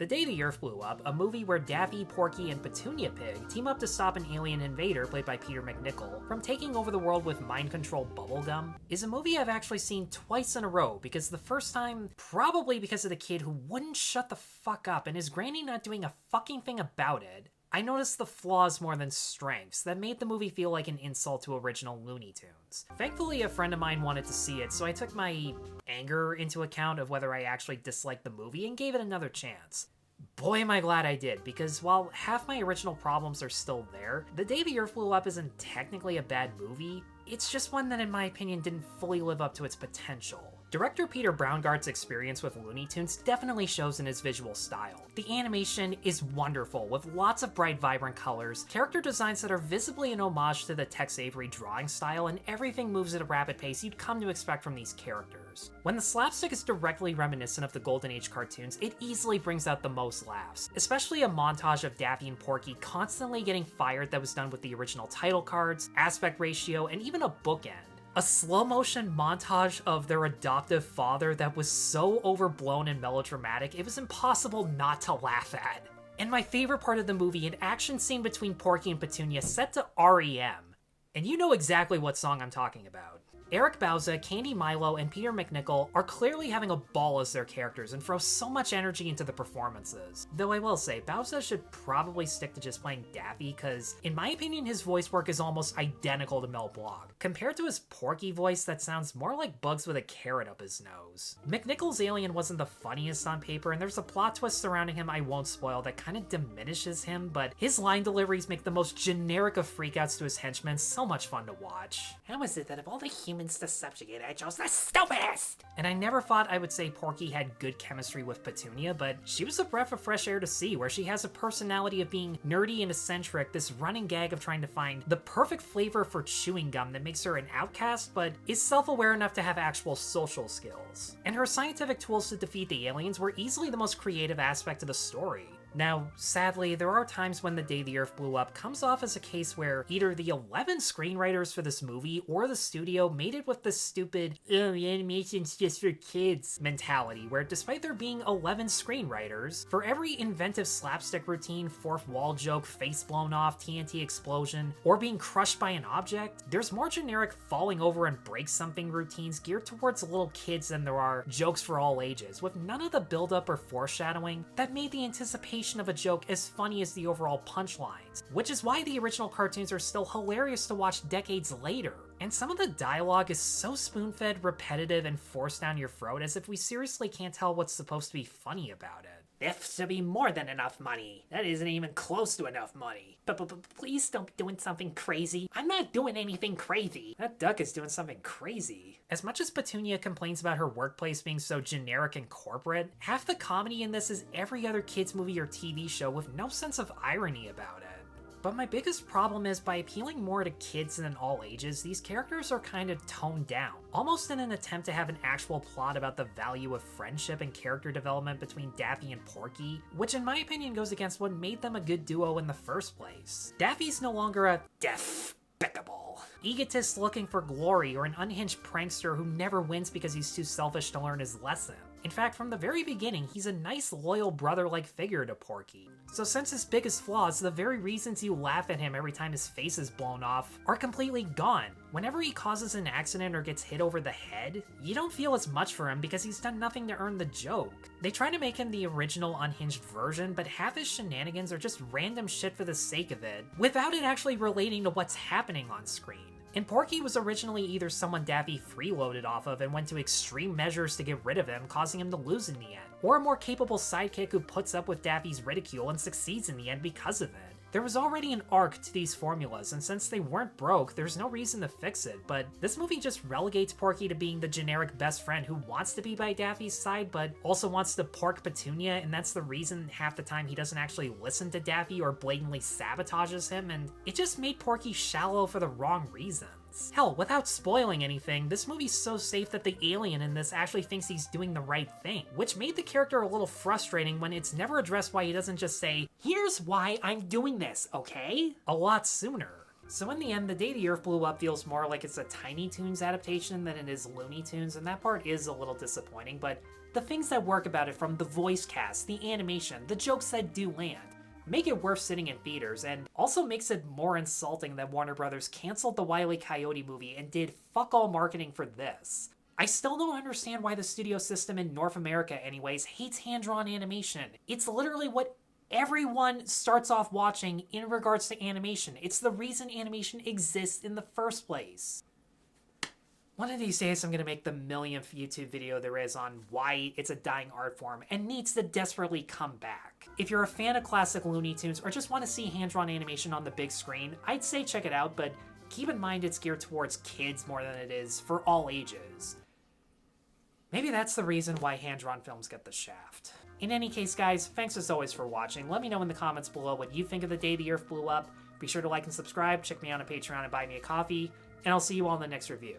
The Day the Earth Blew Up, a movie where Daffy, Porky, and Petunia Pig team up to stop an alien invader, played by Peter MacNicol, from taking over the world with mind-controlled bubblegum, is a movie I've actually seen twice in a row, because the first time, probably because of the kid who wouldn't shut the fuck up and his granny not doing a fucking thing about it, I noticed the flaws more than strengths that made the movie feel like an insult to original Looney Tunes. Thankfully, a friend of mine wanted to see it, so I took my anger into account of whether I actually disliked the movie and gave it another chance. Boy, am I glad I did, because while half my original problems are still there, The Day the Earth Blew Up isn't technically a bad movie, it's just one that in my opinion didn't fully live up to its potential. Director Peter Browngart's experience with Looney Tunes definitely shows in his visual style. The animation is wonderful, with lots of bright, vibrant colors, character designs that are visibly an homage to the Tex Avery drawing style, and everything moves at a rapid pace you'd come to expect from these characters. When the slapstick is directly reminiscent of the Golden Age cartoons, it easily brings out the most laughs, especially a montage of Daffy and Porky constantly getting fired that was done with the original title cards, aspect ratio, and even a bookend. A slow-motion montage of their adoptive father that was so overblown and melodramatic, it was impossible not to laugh at. And my favorite part of the movie, an action scene between Porky and Petunia set to REM. And you know exactly what song I'm talking about. Eric Bauza, Candi Milo, and Peter MacNicol are clearly having a ball as their characters and throw so much energy into the performances. Though I will say, Bauza should probably stick to just playing Daffy, cause in my opinion his voice work is almost identical to Mel Blanc, compared to his Porky voice that sounds more like Bugs with a carrot up his nose. MacNicol's alien wasn't the funniest on paper, and there's a plot twist surrounding him I won't spoil that kinda diminishes him, but his line deliveries make the most generic of freakouts to his henchmen so much fun to watch. How is it that of all the humans to subjugate, I chose the stupidest? And I never thought I would say Porky had good chemistry with Petunia, but she was a breath of fresh air to see, where she has a personality of being nerdy and eccentric, this running gag of trying to find the perfect flavor for chewing gum that makes her an outcast, but is self-aware enough to have actual social skills. And her scientific tools to defeat the aliens were easily the most creative aspect of the story. Now, sadly, there are times when The Day the Earth Blew Up comes off as a case where either the 11 screenwriters for this movie or the studio made it with this stupid, oh, animation's just for kids mentality, where despite there being 11 screenwriters, for every inventive slapstick routine, fourth wall joke, face blown off, TNT explosion, or being crushed by an object, there's more generic falling over and break something routines geared towards little kids than there are jokes for all ages, with none of the build-up or foreshadowing that made the anticipation of a joke as funny as the overall punchlines, which is why the original cartoons are still hilarious to watch decades later. And some of the dialogue is so spoon-fed, repetitive, and forced down your throat as if we seriously can't tell what's supposed to be funny about it. This should be more than enough money. That isn't even close to enough money. But please don't be doing something crazy. I'm not doing anything crazy. That duck is doing something crazy. As much as Petunia complains about her workplace being so generic and corporate, half the comedy in this is every other kids movie or TV show with no sense of irony about it. But my biggest problem is, by appealing more to kids than all ages, these characters are kind of toned down, almost in an attempt to have an actual plot about the value of friendship and character development between Daffy and Porky, which in my opinion goes against what made them a good duo in the first place. Daffy's no longer a despicable egotist looking for glory or an unhinged prankster who never wins because he's too selfish to learn his lesson. In fact, from the very beginning, he's a nice, loyal brother-like figure to Porky. So since his biggest flaws, the very reasons you laugh at him every time his face is blown off, are completely gone. Whenever he causes an accident or gets hit over the head, you don't feel as much for him because he's done nothing to earn the joke. They try to make him the original unhinged version, but half his shenanigans are just random shit for the sake of it, without it actually relating to what's happening on screen. And Porky was originally either someone Daffy freeloaded off of and went to extreme measures to get rid of him, causing him to lose in the end, or a more capable sidekick who puts up with Daffy's ridicule and succeeds in the end because of it. There was already an arc to these formulas, and since they weren't broke, there's no reason to fix it, but this movie just relegates Porky to being the generic best friend who wants to be by Daffy's side, but also wants to pork Petunia, and that's the reason half the time he doesn't actually listen to Daffy or blatantly sabotages him, and it just made Porky shallow for the wrong reasons. Hell, without spoiling anything, this movie's so safe that the alien in this actually thinks he's doing the right thing, which made the character a little frustrating when it's never addressed why he doesn't just say, "Here's why I'm doing this, okay?" a lot sooner. So in the end, The Day the Earth Blew Up feels more like it's a Tiny Toons adaptation than it is Looney Tunes, and that part is a little disappointing, but the things that work about it, from the voice cast, the animation, the jokes that do land, make it worth sitting in theaters, and also makes it more insulting that Warner Brothers canceled the Wile E. Coyote movie and did fuck all marketing for this. I still don't understand why the studio system in North America anyways hates hand-drawn animation. It's literally what everyone starts off watching in regards to animation. It's the reason animation exists in the first place. One of these days I'm going to make the millionth YouTube video there is on why it's a dying art form and needs to desperately come back. If you're a fan of classic Looney Tunes or just want to see hand-drawn animation on the big screen, I'd say check it out, but keep in mind it's geared towards kids more than it is for all ages. Maybe that's the reason why hand-drawn films get the shaft. In any case, guys, thanks as always for watching. Let me know in the comments below what you think of The Day the Earth Blew Up. Be sure to like and subscribe, check me out on Patreon and buy me a coffee, and I'll see you all in the next review.